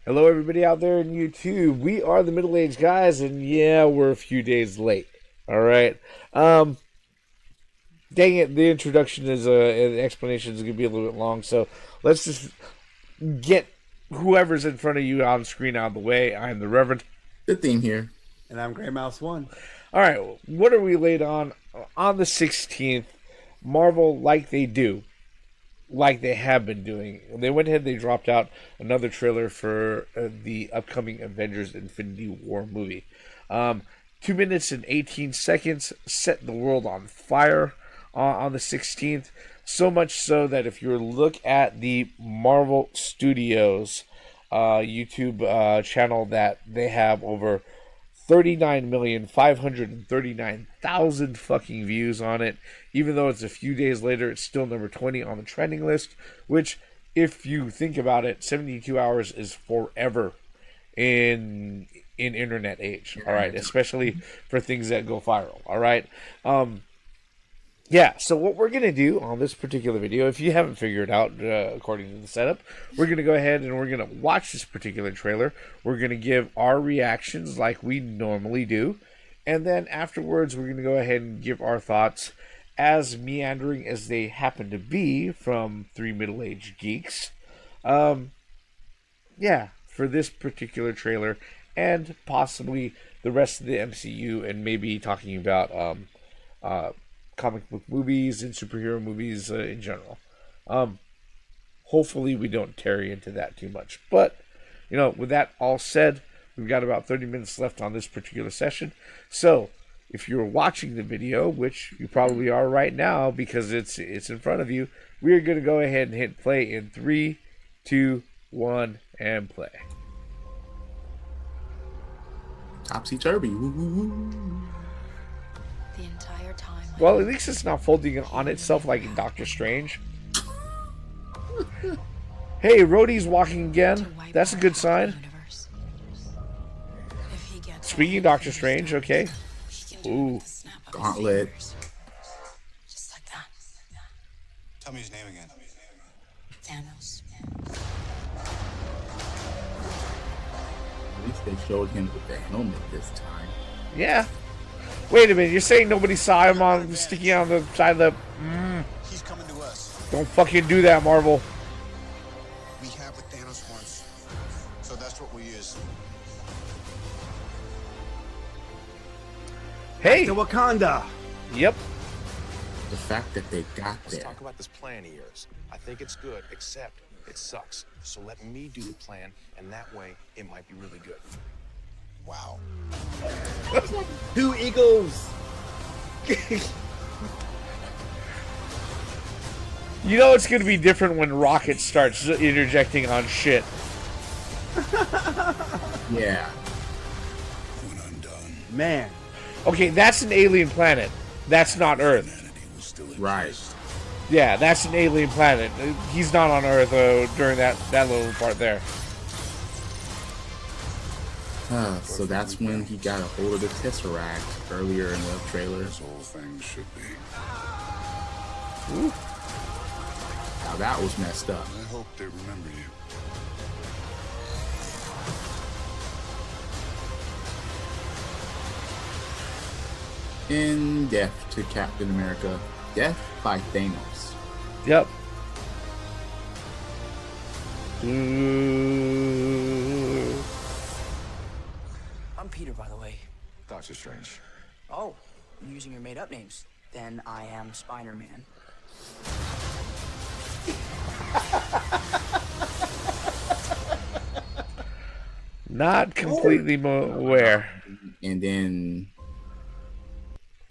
Hello, everybody out there in YouTube. We are the Middle Aged Guys, and yeah, we're a few days late. All right. Um, Dang it, the introduction is and the explanation is going to be a little bit long, so let's just get whoever's in front of you on screen out of the way. I'm the Reverend. Good theme here. And I'm Grey Mouse 1. All right, what are we late on the 16th? Marvel, like they do, like they have been doing. They went ahead, they dropped out another trailer for the upcoming Avengers Infinity War movie. 2 minutes and 18 seconds set the world on fire on the 16th. So much so that if you look at the Marvel Studios YouTube channel, that they have over 39,539,000 fucking views on it. Even though it's a few days later, it's still number 20 on the trending list, which, if you think about it, 72 hours is forever in internet age. All right, especially for things that go viral. All right. Yeah, so what we're going to do on this particular video, if you haven't figured out according to the setup, we're going to go ahead and we're going to watch this particular trailer. We're going to give our reactions like we normally do. And then afterwards, we're going to go ahead and give our thoughts, as meandering as they happen to be from three middle-aged geeks. Yeah, for this particular trailer and possibly the rest of the MCU, and maybe talking about comic book movies and superhero movies in general. Hopefully we don't tarry into that too much. But, with that all said, we've got about 30 minutes left on this particular session. So, if you're watching the video, which you probably are right now because it's in front of you, we are going to go ahead and hit play in 3, 2, 1, and play. Topsy-turvy. The entire time. Well, at least it's not folding on itself like in Doctor Strange. Hey, Rhodey's walking again. That's a good sign. Speaking of Doctor Strange, okay. Ooh. Gauntlet. Just like that. Tell me his name again. Thanos. At least they showed him with the helmet this time. Yeah. Wait a minute, you're saying nobody saw him on sticking on the side of the... He's coming to us. Don't fucking do that, Marvel. We have what Thanos wants, so that's what we use. Hey! To Wakanda. Yep. The fact that they got Let's there. talk about this plan of yours. I think it's good, except it sucks. So let me do the plan, and that way it might be really good. Wow. Two eagles. You know it's going to be different when Rocket starts interjecting on shit. Yeah. When undone, Man. Okay, that's an alien planet. That's not Earth. humanity will still exist. Right. Yeah, that's an alien planet. He's not on Earth during that little part there. So that's when he got a hold of the Tesseract earlier in the trailer. As all things should be. Ooh. Now that was messed up. I hope they remember you. In death to Captain America. Death by Thanos. Yep. Ooh. I'm Peter, by the way. Doctor Strange. Oh, I'm using your made-up names. Then I am Spider-Man. Not completely aware. And then,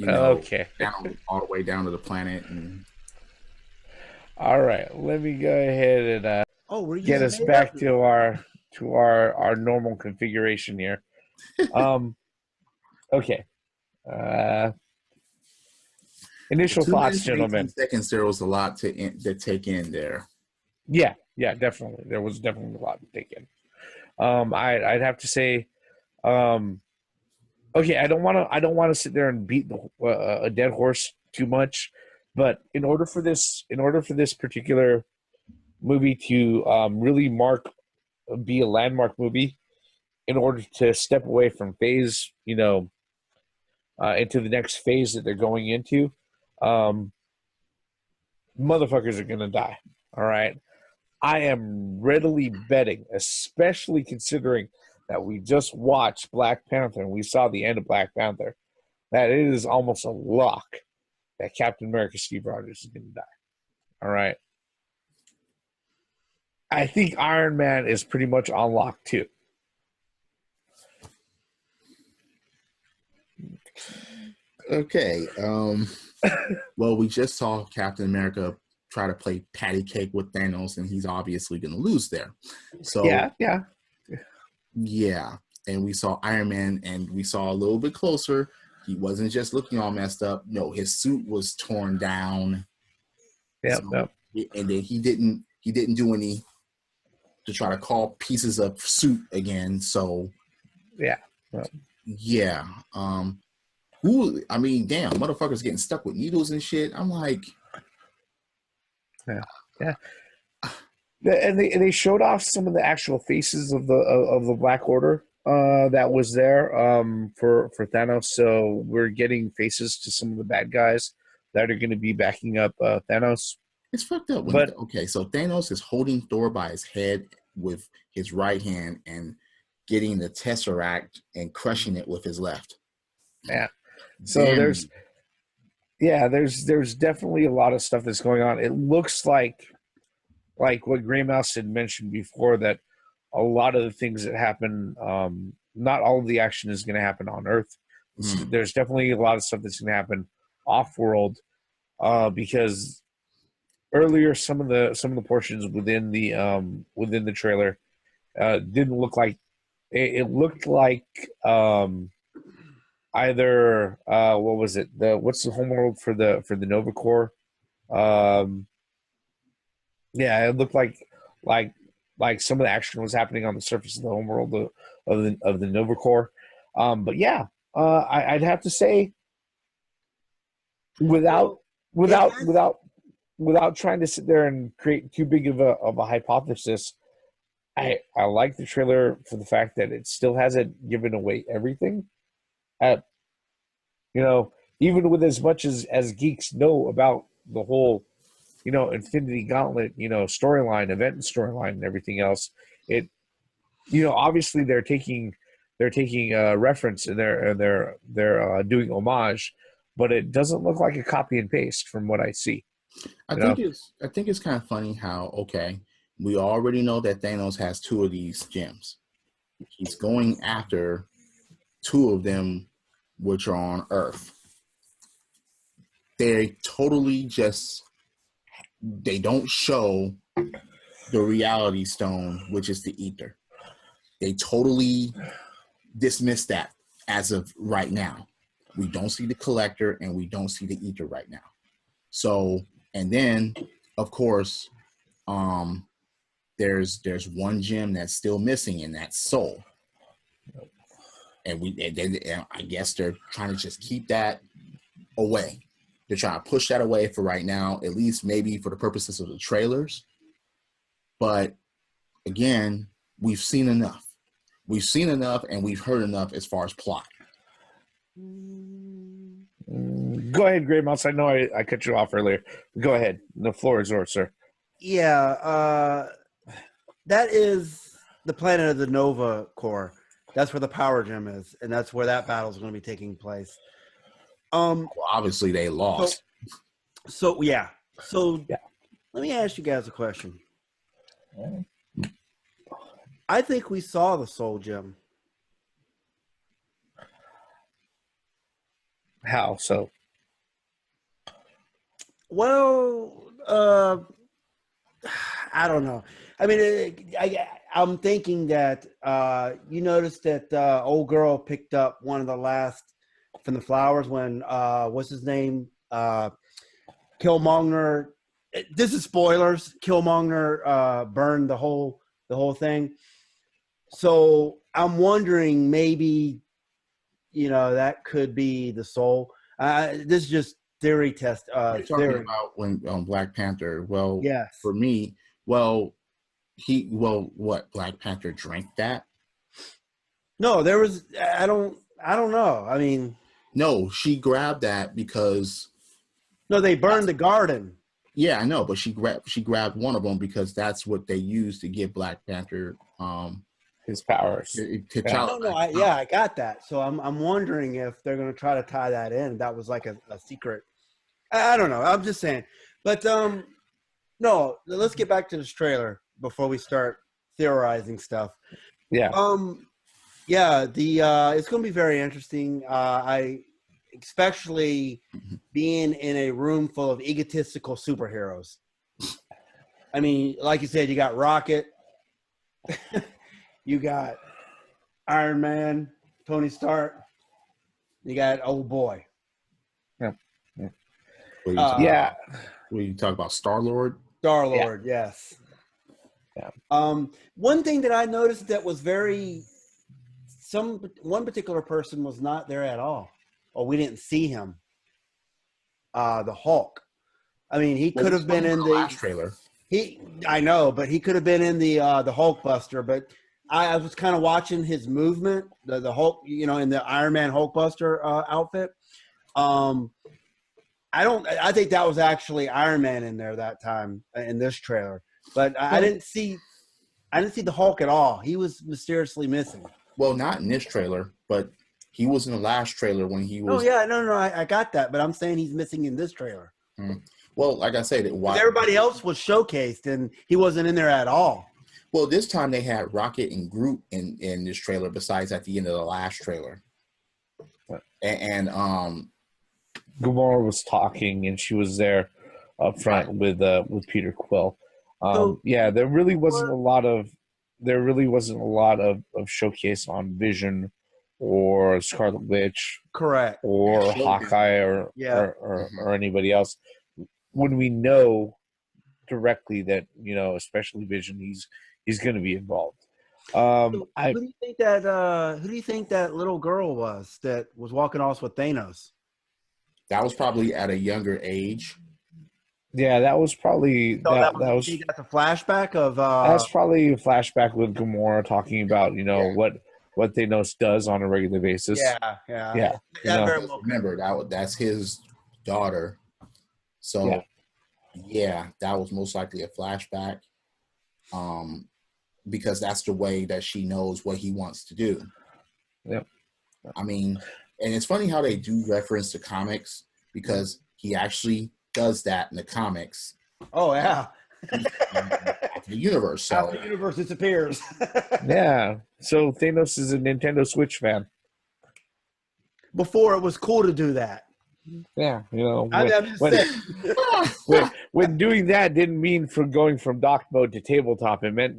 Okay. down, all the way down to the planet. And All right. Let me go ahead and Oh, we're get using us made back up. to our normal configuration here. Okay. Initial 2 thoughts, minutes and 18 gentlemen. seconds, there was a lot to take in there. Yeah, definitely. There was definitely a lot to take in. I'd have to say, okay, I don't want to sit there and beat a dead horse too much, but in order for this particular movie to really mark be a landmark movie in order to step away from phase, into the next phase that they're going into. Um, Motherfuckers are gonna die. All right. I am readily betting, especially considering that we just watched Black Panther and we saw the end of Black Panther, that it is almost a lock that Captain America Steve Rogers is going to die. All right. I think Iron Man is pretty much on lock too. Okay. Well, we just saw Captain America try to play patty cake with Thanos, and he's obviously going to lose there. So yeah. And we saw Iron Man, and we saw a little bit closer. He wasn't just looking all messed up. No, his suit was torn down. Yep. And then he didn't do any to try to call pieces of suit again. So yeah. Damn, motherfuckers getting stuck with needles and shit. I'm like, yeah. And they showed off some of the actual faces of the Black Order that was there for Thanos. So we're getting faces to some of the bad guys that are going to be backing up Thanos. It's fucked up. So Thanos is holding Thor by his head with his right hand and getting the Tesseract and crushing it with his left. Yeah. So there's definitely a lot of stuff that's going on. It looks like what Grey Mouse had mentioned before, that a lot of the things that happen, not all of the action is going to happen on Earth. There's definitely a lot of stuff that's going to happen off-world, because earlier some of the portions within the trailer didn't look like it looked like either what was it, what's the homeworld for the Nova Corps? Yeah, it looked like some of the action was happening on the surface of the homeworld of the Nova Corps. But yeah, I'd have to say, without trying to sit there and create too big of a hypothesis, I like the trailer for the fact that it still hasn't given away everything. Even with as much as geeks know about the whole, Infinity Gauntlet, storyline, event storyline, and everything else, it, obviously they're taking reference, and they're doing homage, but it doesn't look like a copy and paste from what I see. I think it's kind of funny how, we already know that Thanos has 2 of these gems. He's going after 2 of them, which are on Earth. They don't show the Reality Stone, which is the Ether. They totally dismiss that as of right now. We don't see the Collector, and we don't see the Ether right now. So, and then, of course, there's one gem that's still missing, and that's Soul. And I guess they're trying to just keep that away. They're trying to push that away for right now, at least maybe for the purposes of the trailers. But again, we've seen enough. We've seen enough, and we've heard enough as far as plot. Go ahead, Grey Mouse. I know I cut you off earlier. Go ahead. The floor is yours, sir. Yeah, that is the planet of the Nova Corps. That's where the power gem is, and that's where that battle is going to be taking place. Well, obviously they lost. So let me ask you guys a question. I think we saw the Soul Gem. How so? Well, I don't know. I mean, I'm thinking that you noticed that old girl picked up one of the last from the flowers when what's his name? Killmonger. This is spoilers. Killmonger burned the whole thing. So I'm wondering, maybe that could be the soul. This is just theory test. You're talking about when Black Panther. Well, yes. For me, well, What Black Panther drank that? No, there was. I don't know. I mean, No, she grabbed that because no, they burned the garden. yeah, I know, but she grabbed one of them because that's what they used to give Black Panther His powers. T'Challa. No, I got that. So I'm wondering if they're going to try to tie that in. That was like a secret. I don't know. I'm just saying. But no, let's get back to this trailer before we start theorizing stuff. Yeah. Yeah, it's going to be very interesting. I especially being in a room full of egotistical superheroes. I mean, like you said, you got Rocket, you got Iron Man, Tony Stark, you got old boy. Yeah. What you talk about, Star-Lord? Star-Lord, yes. Yeah. One thing that I noticed that was one particular person was not there at all, or we didn't see him. The Hulk. I mean, he could have been in the last trailer. I know, but he could have been in the Hulkbuster. But I was kind of watching his movement, the Hulk, in the Iron Man Hulkbuster outfit. I think that was actually Iron Man in there that time in this trailer. But I didn't see the Hulk at all. He was mysteriously missing. Well, not in this trailer, but he was in the last trailer when he was. Oh yeah, no, I got that, but I'm saying he's missing in this trailer. Well, like I said, everybody else was showcased and he wasn't in there at all. Well, this time they had Rocket and Groot in this trailer. Besides, at the end of the last trailer, and Gamora was talking, and she was there up front with Peter Quill. Yeah, there really wasn't a lot of showcase on Vision or Scarlet Witch, correct, or Hawkeye or anybody else. When we know directly that especially Vision, he's going to be involved. Who do you think that little girl was that was walking off with Thanos? That was probably at a younger age. Yeah, that was probably that was that's a flashback of. That's probably a flashback with Gamora talking about what Thanos does on a regular basis. Yeah. Remember that's his daughter. So yeah, that was most likely a flashback. Because that's the way that she knows what he wants to do. Yep. I mean, and it's funny how they do reference the comics because he actually does that in the comics. Oh yeah. After the universe. So after the universe disappears. Yeah. So Thanos is a Nintendo Switch fan. Before it was cool to do that. Yeah, when when doing that didn't mean for going from dock mode to tabletop. It meant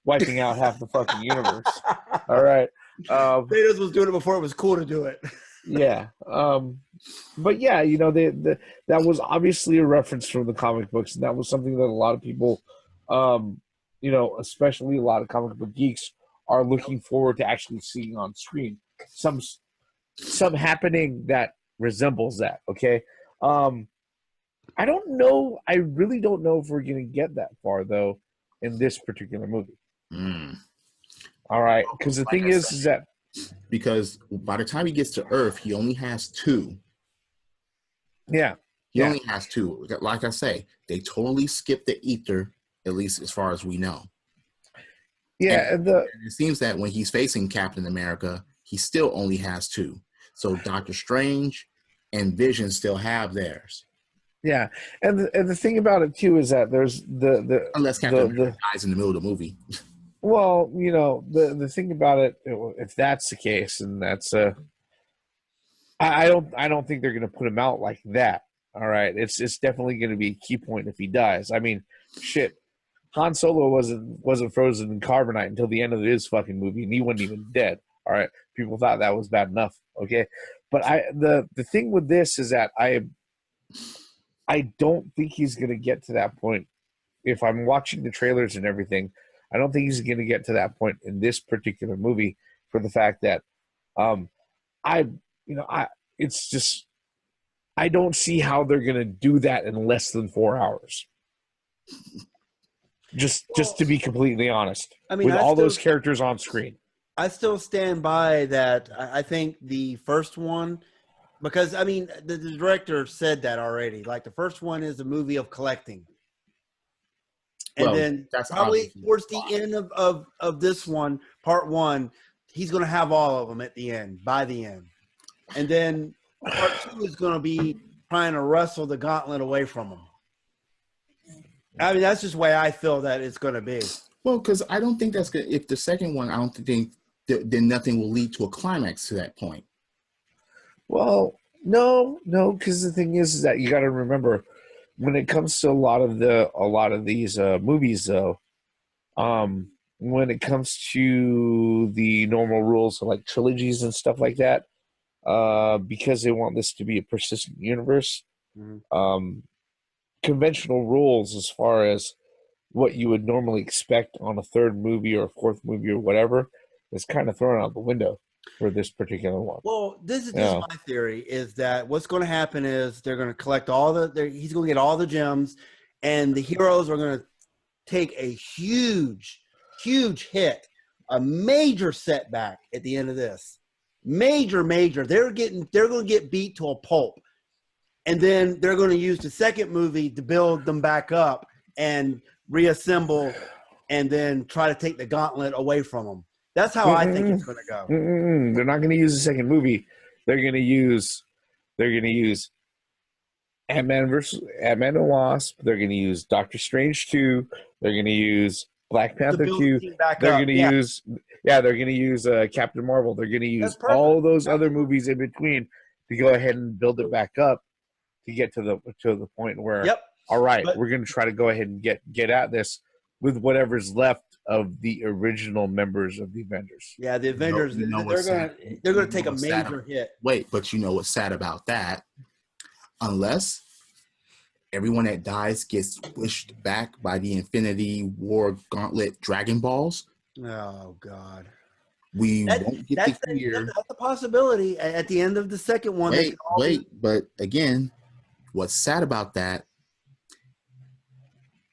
wiping out half the fucking universe. All right. Thanos was doing it before it was cool to do it. Yeah. But yeah, that was obviously a reference from the comic books, and that was something that a lot of people, especially a lot of comic book geeks, are looking forward to actually seeing on screen. Some happening that resembles that. Okay. I don't know. I really don't know if we're going to get that far though in this particular movie. All right. Because the thing is that because by the time he gets to Earth, he only has 2. Yeah. He only has 2. Like I say, they totally skipped the ether, at least as far as we know. Yeah. And it seems that when he's facing Captain America, he still only has 2. So Doctor Strange and Vision still have theirs. Yeah, and the thing about it too is that there's the unless Captain America dies in the middle of the movie. Well, the thing about it, if that's the case, and that's I don't think they're going to put him out like that. All right, it's definitely going to be a key point if he dies. I mean, shit, Han Solo wasn't frozen in carbonite until the end of his fucking movie, and he wasn't even dead. All right, people thought that was bad enough. Okay, but the thing with this is that I don't think he's going to get to that point. If I'm watching the trailers and everything, I don't think he's going to get to that point in this particular movie for the fact that it's just I don't see how they're going to do that in less than 4 hours. Just to be completely honest, I mean, with all those characters on screen. I still stand by that. I think the first one, because I mean, the director said that already. Like the first one is a movie of collecting, and Well, then that's probably obviously towards the why. end of this one, part one, he's going to have all of them at the end, by the end, and then part two is going to be trying to wrestle the gauntlet away from him. I mean, that's just the way I feel that it's going to be. Well, because I don't think that's good. If the second one, I don't think then nothing will lead to a climax to that point. Well, no, because the thing is that you got to remember when it comes to a lot of these movies, though. When it comes to the normal rules of like trilogies and stuff like that, because they want this to be a persistent universe, conventional rules as far as what you would normally expect on a third movie or a fourth movie or whatever is kind of thrown out the window for this particular one. Well, this is my theory: is that what's going to happen is they're going to collect he's going to get all the gems, and the heroes are going to take a huge hit, a major setback at the end of this. Major. They're going to get beat to a pulp, and then they're going to use the second movie to build them back up and reassemble, and then try to take the gauntlet away from them. That's how I think it's going to go. They're not going to use the second movie. They're going to use Ant-Man and Wasp. They're going to use Doctor Strange 2. They're going to use Black Panther 2. They're going to use Captain Marvel. They're going to use all those other movies in between to go ahead and build it back up to get to the point where all right, we're going to try to go ahead and get at this with whatever's left of the original members of the Avengers. Yeah, the Avengers, they're going to take a major hit. Wait, but you know what's sad about that? Unless everyone that dies gets pushed back by the Infinity War Gauntlet Dragon Balls. Oh, God. We won't get to hear. That's a possibility at the end of the second one. But again, what's sad about that,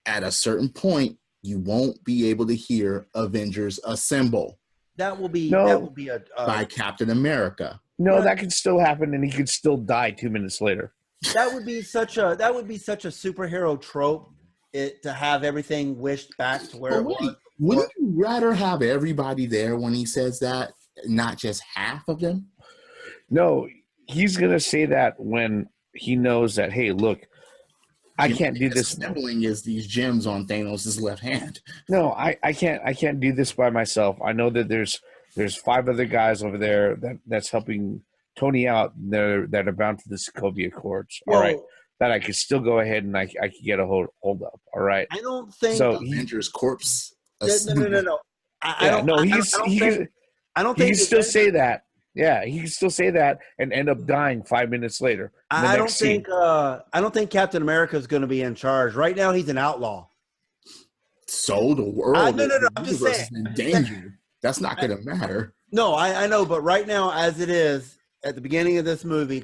at a certain point, you won't be able to hear Avengers Assemble. That will be by Captain America. No, that could still happen, and he could still die 2 minutes later. That would be such a superhero trope. To have everything wished back to where it was. Wouldn't you rather have everybody there when he says that, not just half of them? No, he's gonna say that when he knows that. Hey, look, I can't do this. Assembling is these gems on Thanos' left hand. No, I can't do this by myself. I know that there's 5 other guys over there that's helping Tony out that are bound to the Sokovia Accords. All right, that I could still go ahead and I could get a hold of. All right. I don't think Avengers Corpse. No. I don't think he can still say that. Yeah, he can still say that and end up dying 5 minutes later. I don't think Captain America is going to be in charge right now. He's an outlaw. So the world, I'm just saying, is in danger. That's not going to matter. No, I know, but right now, as it is at the beginning of this movie,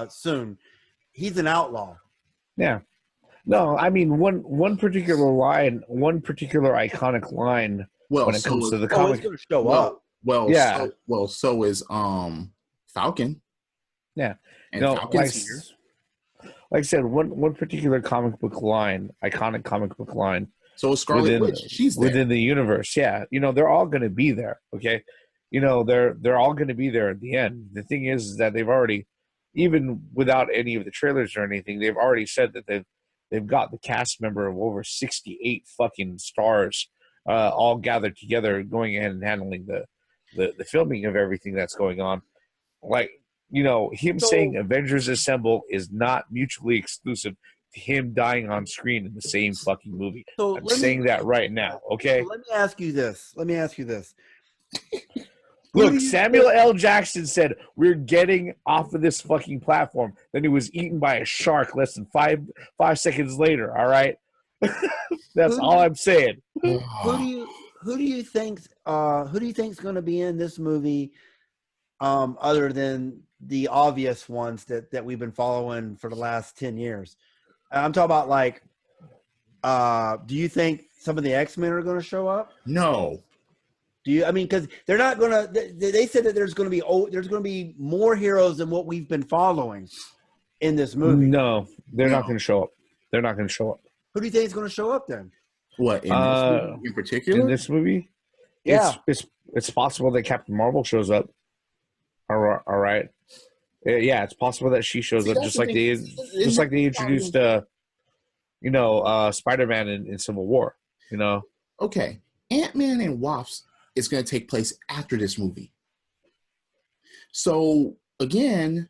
soon, he's an outlaw. Yeah. No, I mean one particular line, one particular iconic line when it comes to the comic. It's going to show up. Well, yeah. So is Falcon. Yeah. And Falcon's here. Like I said, one particular comic book line, iconic comic book line. So is Scarlet Witch. She's there. Within the universe. Yeah. They're all going to be there. Okay. They're all going to be there at the end. The thing is that they've already, even without any of the trailers or anything, they've already said that they've got the cast member of over 68 fucking stars all gathered together, going ahead and handling the filming of everything that's going on. Like, him saying Avengers Assemble is not mutually exclusive to him dying on screen in the same fucking movie. So I'm saying that right now, okay? So let me ask you this. Look, Samuel L. Jackson said, we're getting off of this fucking platform. Then he was eaten by a shark less than five seconds later, all right? That's all I'm saying. Who do you think's going to be in this movie other than the obvious ones that we've been following for the last 10 years? I'm talking about like Do you think some of the X-Men are going to show up? No. Do you? I mean, because they're not going to. They said that there's going to be more heroes than what we've been following in this movie. No, they're No. not going to show up. They're not going to show up. Who do you think is going to show up then? What in this movie in particular? In this movie, Yeah. it's possible that Captain Marvel shows up. All right. Yeah, it's possible that she shows See, up that's just the like thing. just like they introduced Spider-Man in Civil War, you know. Okay, Ant-Man and Wasp is going to take place after this movie. So again,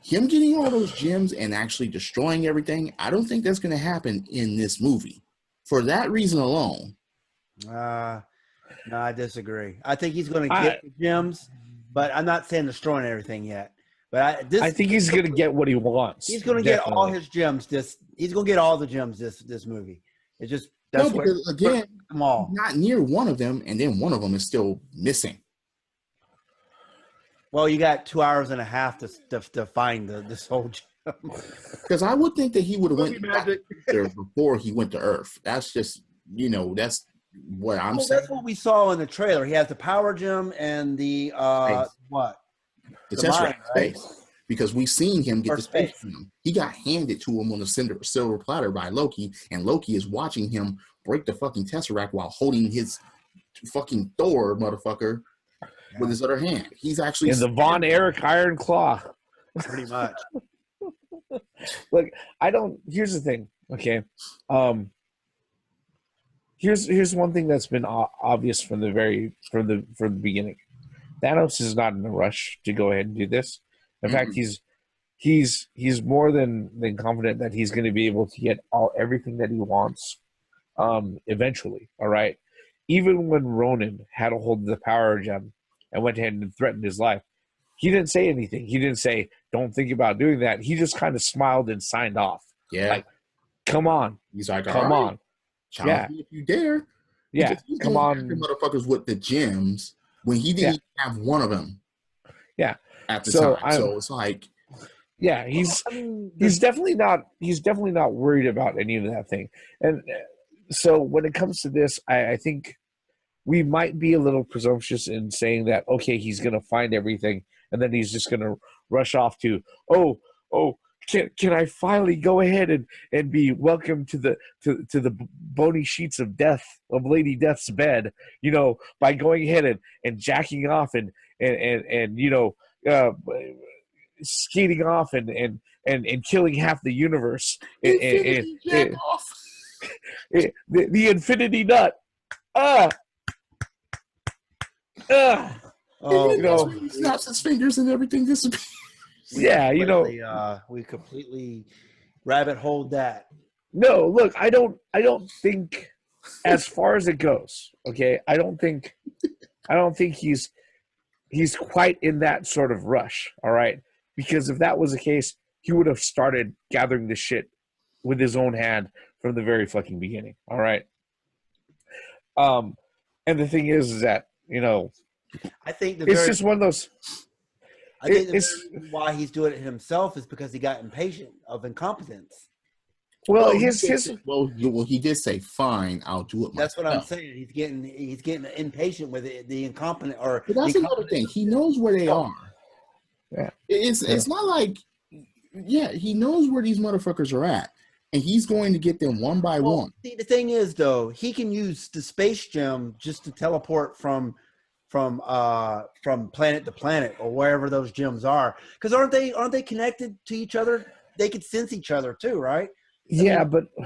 him getting all those gems and actually destroying everything, I don't think that's going to happen in this movie. For that reason alone. No, I disagree. I think he's going to get the gems, but I'm not saying destroying everything yet. But I think he's going to get what he wants. He's going to get all his gems. He's going to get all the gems this movie. It's just that's No, because again, them all. not near one of them, and then one of them is still missing. Well, you got 2 hours and a half to find this whole gem. Because I would think that he would have went magic there before he went to Earth. That's just that's what I'm saying. That's what we saw in the trailer. He has the power gem and the what? The The Tesseract mine, right? space. Because we've seen him get Or the space gem. He got handed to him on a silver platter by Loki, and Loki is watching him break the fucking Tesseract while holding his fucking Thor motherfucker with his other hand. He's actually in the Von Erich Iron Claw. Pretty much. Look, here's the thing, okay? Here's one thing that's been obvious from the beginning. Thanos is not in a rush to go ahead and do this. In fact, he's more than confident that he's going to be able to get everything that he wants eventually, all right? Even when Ronan had a hold of the power gem and went ahead and threatened his life, he didn't say anything. He didn't say, don't think about doing that. He just kind of smiled and signed off. Yeah. Like, come on. He's like, come right. on. Challenge me if you dare. Yeah, Because he's come going on. after motherfuckers with the gems when he didn't even have one of them. Yeah. At the So time. So it's like, yeah, he's definitely not worried about any of that thing. And so when it comes to this, I think we might be a little presumptuous in saying that, okay, he's going to find everything, and then he's just going to rush off to, can I finally go ahead and be welcome to the bony sheets of death, of Lady Death's bed, by going ahead and jacking off and skating off and killing half the universe. The infinity nut. he snaps his fingers and everything disappears. We completely rabbit holed that. No, look, I don't think, as far as it goes, okay, I don't think he's quite in that sort of rush, all right? Because if that was the case, he would have started gathering the shit with his own hand from the very fucking beginning, all right? And the thing is that, I think it's just one of those. I think the reason why he's doing it himself is because he got impatient of incompetence. Well, he did say, "Fine, I'll do it myself." That's what I'm saying. He's getting impatient with the incompetent. But that's another thing. He knows where they are. Yeah, it's not like, he knows where these motherfuckers are at, and he's going to get them one by one. See, the thing is, though, he can use the space gem just to teleport from planet to planet or wherever those gems are. Because aren't they connected to each other? They could sense each other too, right?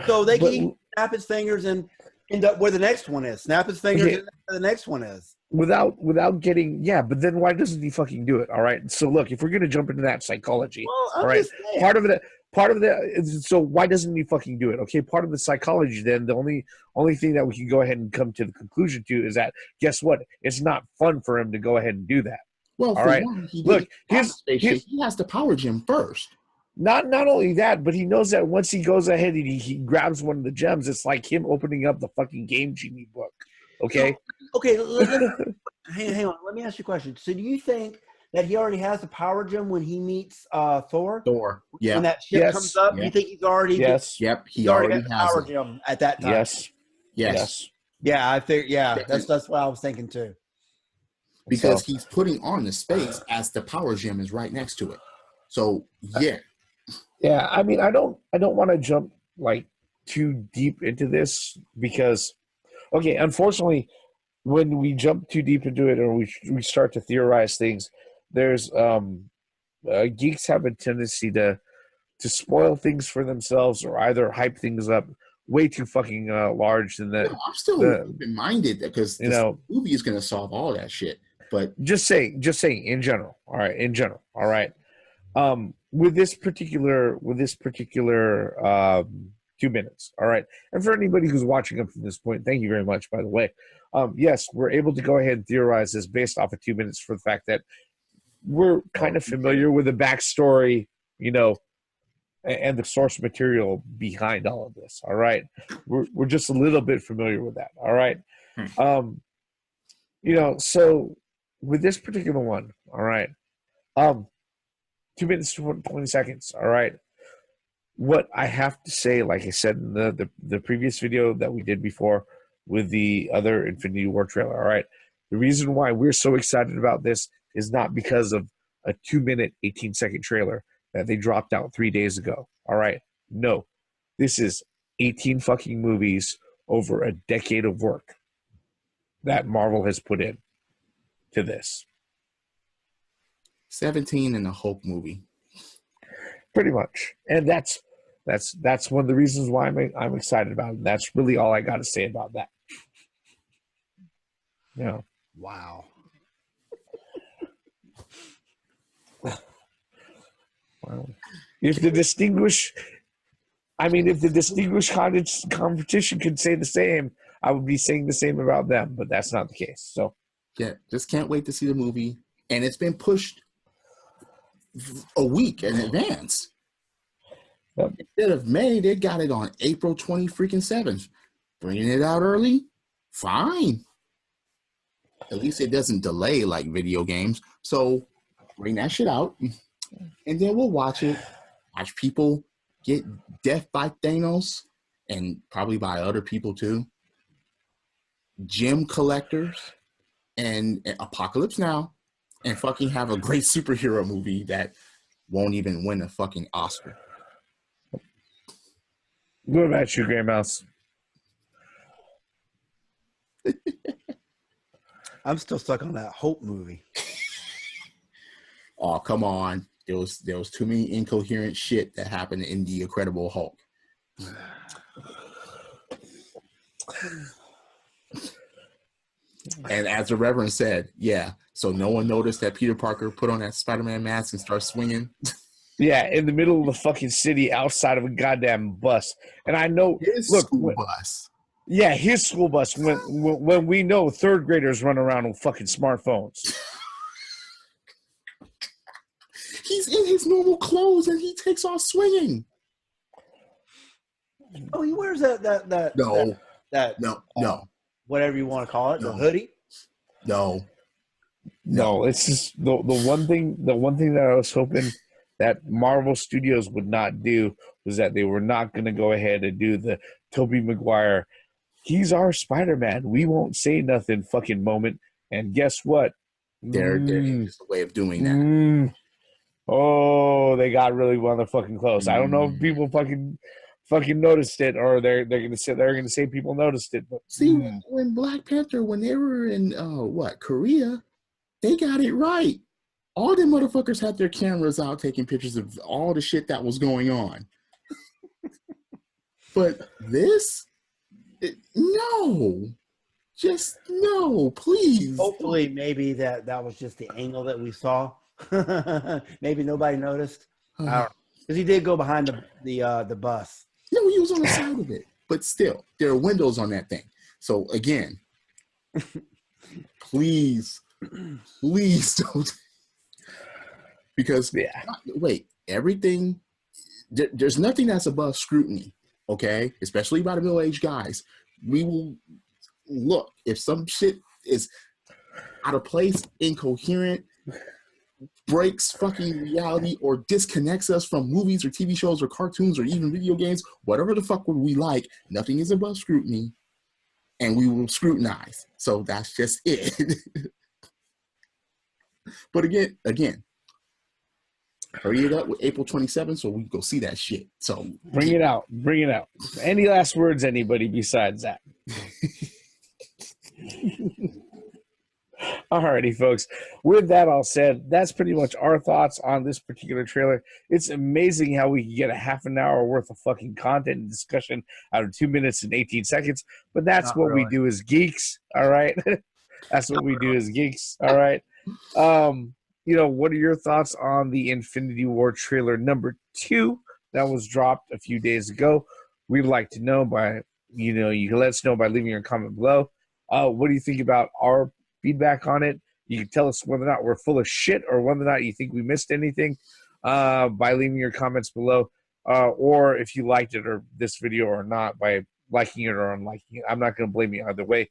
So they can snap his fingers and end up where the next one is. Snap his fingers and where the next one is. Without getting, but then why doesn't he fucking do it? All right. So look, if we're gonna jump into that psychology, all right, part of that is, so why doesn't he fucking do it? Okay, part of the psychology, then the only thing that we can go ahead and come to the conclusion to is that, guess what? It's not fun for him to go ahead and do that. Well, all right. Look, he has the power gem first. Not only that, but he knows that once he goes ahead and he grabs one of the gems, it's like him opening up the fucking Game Genie book. Okay. Okay. Hang on. Let me ask you a question. So, do you think that he already has the power gem when he meets Thor? Thor. Yeah. When that ship Yes. comes up, Yeah. you think he's already Yes. Yep. he He already already has the has power it. gem at that time? Yes. Yes. Yes. Yeah, I think that's what I was thinking too. Because So- he's putting on the space as the power gem is right next to it. So yeah. Yeah, I mean, I don't want to jump like too deep into this because, okay, unfortunately, when we jump too deep into it or we start to theorize things, there's geeks have a tendency to spoil things for themselves or either hype things up way too fucking large than that. No, I'm still open-minded because the movie is going to solve all that shit. But just saying in general. All right, in general. All right. With this particular 2 minutes. All right. And for anybody who's watching up to this point, thank you very much, by the way. Yes, we're able to go ahead and theorize this based off of 2 minutes for the fact that we're kind of familiar with the backstory, and the source material behind all of this. All right. We're just a little bit familiar with that. All right. So with this particular one, all right. 2 minutes, 20 seconds. All right. What I have to say, like I said in the previous video that we did before with the other Infinity War trailer, all right. The reason why we're so excited about this is not because of a 2 minute, 18-second trailer that they dropped out 3 days ago. All right. No, this is 18 fucking movies over a decade of work that Marvel has put in to this. 17 in the Hulk movie. Pretty much. And that's one of the reasons why I'm excited about it. That's really all I got to say about that. Wow. Wow. If the distinguished competition could say the same, I would be saying the same about them, but that's not the case. So yeah, just can't wait to see the movie. And it's been pushed a week in advance. Yep. Instead of May, they got it on April 27th. Bringing it out early, fine. At least it doesn't delay like video games. So bring that shit out, and then we'll watch it. Watch people get death by Thanos, and probably by other people too. Gem collectors and Apocalypse Now, and fucking have a great superhero movie that won't even win a fucking Oscar. what about you, Grey Mouse? I'm still stuck on that Hope movie. Oh, come on. There was too many incoherent shit that happened in The Incredible Hulk. And as the Reverend said, yeah, so no one noticed that Peter Parker put on that Spider-Man mask and started swinging. Yeah, in the middle of the fucking city outside of a goddamn bus. And I know, His look, school bus. Yeah, his school bus. When we know third graders run around with fucking smartphones. He's in his normal clothes and he takes off swinging. Oh, he wears that No. whatever you want to call it, No. the hoodie. No, it's just the one thing that I was hoping that Marvel Studios would not do was that they were not going to go ahead and do the Tobey Maguire, he's our Spider-Man, we won't say nothing fucking moment. And guess what? There's a way of doing that. Oh, they got really motherfucking close. I don't know if people fucking noticed it, or they're gonna say people noticed it. But see, when Black Panther, when they were in Korea, they got it right. All them motherfuckers had their cameras out taking pictures of all the shit that was going on. But this, no, just no, please. Hopefully, maybe that was just the angle that we saw. Maybe nobody noticed. Because he did go behind the bus. No, he was on the side of it. But still, there are windows on that thing. So again, please don't. Because wait, everything. There's nothing that's above scrutiny. Okay, especially by the middle-aged guys. We will look if some shit is out of place, incoherent. breaks fucking reality or disconnects us from movies or TV shows or cartoons or even video games, whatever the fuck would we like, nothing is above scrutiny, and we will scrutinize. So that's just it. But again, hurry it up with April 27th so we can go see that shit. So bring it out. Any last words, anybody besides that? Alrighty, folks. With that all said, that's pretty much our thoughts on this particular trailer. It's amazing how we can get a half an hour worth of fucking content and discussion out of 2 minutes and 18 seconds. But that's Not what we really. do as geeks. All right. That's what we do as geeks. All right. What are your thoughts on the Infinity War trailer number 2 that was dropped a few days ago? We'd like to know you can let us know by leaving your comment below. What do you think about our feedback on it? You can tell us whether or not we're full of shit or whether or not you think we missed anything by leaving your comments below, or if you liked it or this video or not by liking it or unliking it. I'm not going to blame you either way.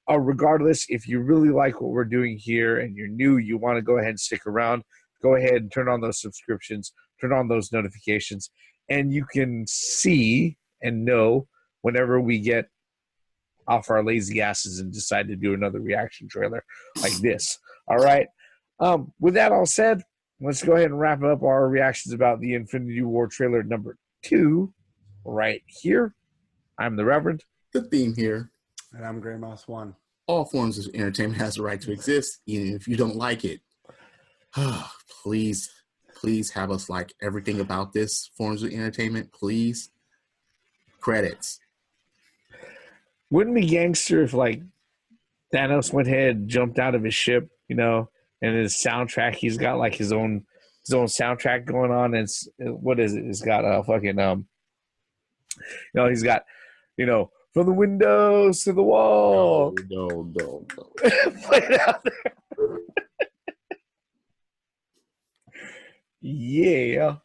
Regardless, if you really like what we're doing here and you're new, you want to go ahead and stick around, go ahead and turn on those subscriptions, turn on those notifications, and you can see and know whenever we get off our lazy asses and decide to do another reaction trailer like this. All right. With that all said, let's go ahead and wrap up our reactions about the Infinity War trailer number 2 right here. I'm the Reverend. the theme here. And I'm Grey Mouse 1. All forms of entertainment has the right to exist, even if you don't like it. Please have us like everything about this forms of entertainment, please. Credits. Wouldn't it be gangster if like Thanos went ahead, jumped out of his ship, and his soundtrack, he's got like his own soundtrack going on, and what is it? It's got a fucking he's got from the windows to the wall. No. Play it out there. Yeah.